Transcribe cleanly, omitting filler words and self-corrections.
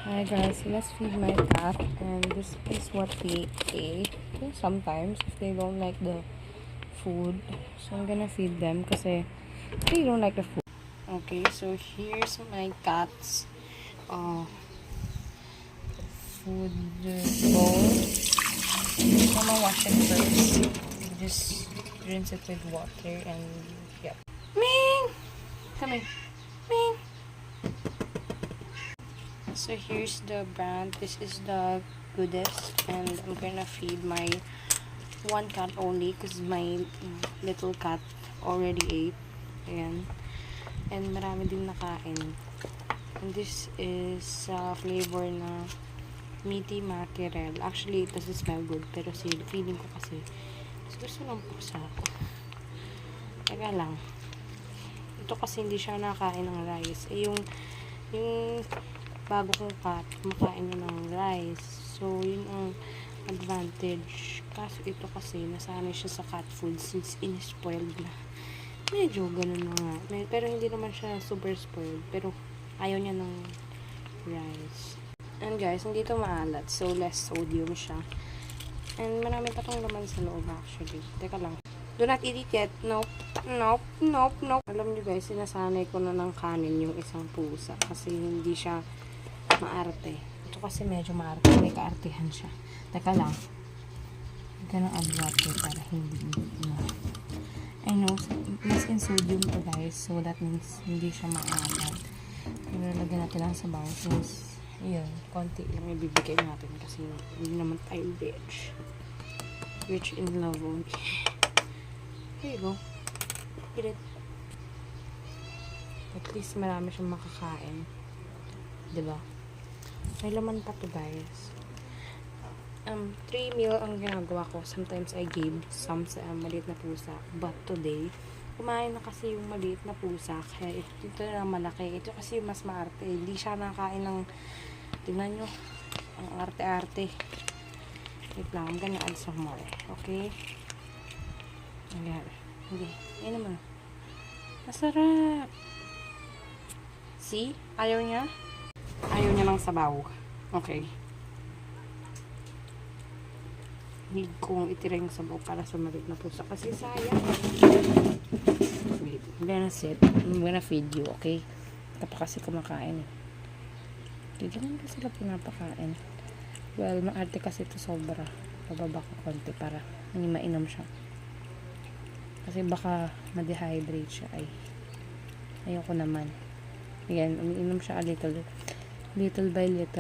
Hi guys, let's feed my cat, and this is what they ate. Sometimes if they don't like the food, so I'm gonna feed them kasi they don't like the food. Okay, so here's my cat's food bowl. I'm gonna wash it first. Just rinse it with water and yeah. Ming! Come here. Ming! So here's the brand. This is the Goodest, and I'm gonna feed my one cat only because my little cat already ate. Ayan. And marami din nakain. And this is flavor na meaty mackerel. Actually, it doesn't smell good, pero feeling ko kasi gusto lang pusa ako. Teka lang. Ito kasi hindi siya nakain ng rice. Yung bago kong cat, kumakain na ng rice. So, yun ang advantage. Kaso ito kasi, nasanay siya sa cat food since in-spoiled na. Medyo ganun na nga. Pero hindi naman siya super spoiled. Pero, ayaw niya ng rice. And guys, hindi ito maalat. So, less sodium siya. And marami pa tong laman sa loob actually. Teka lang. Do not eat it yet. Nope. Nope. Nope. Nope. Alam nyo guys, sinasanay ko na ng kanin yung isang pusa. Kasi hindi siya maarte. Ito kasi medyo maarte. May kaartehan siya. Teka lang. Ganang add water para hindi I know, mas in sodium to guys. So that means hindi siya maalat. Pero lagyan natin lang sa sabaw. Since, yun, konti lang ibibigay natin. Kasi hindi naman tayo rich. Rich in love only. Here you go. Eat it. At least marami siyang makakain. Diba? May laman pa to guys. 3 meal ang ginagawa ko. Sometimes I gave some sa maliit na pusa. But today, kumain na kasi yung maliit na pusa. Kaya ito na malaki. Ito kasi mas maarte. Hindi siya nakain ng, tingnan nyo, ang arte-arte. Wait lang, I'm gonna add some more. Okay? Ayan. Hindi. Ayan naman. Masarap. See? Ayaw niya? Ayaw niya ng sabaw. Okay. Need kong itira yung sabaw para sa maliit na pusa. Kasi sayang. Wait. I'm gonna sit. I'm gonna feed you. Okay? Ito pa kasi kumakain. Hindi naman kasi sila pinapakain. Well, maarte kasi ito sobra. Pababa ko konti para hindi mainom siya. Kasi baka ma-dehydrate siya. Ay, ayoko naman. Ayan, umiinom siya a little by little.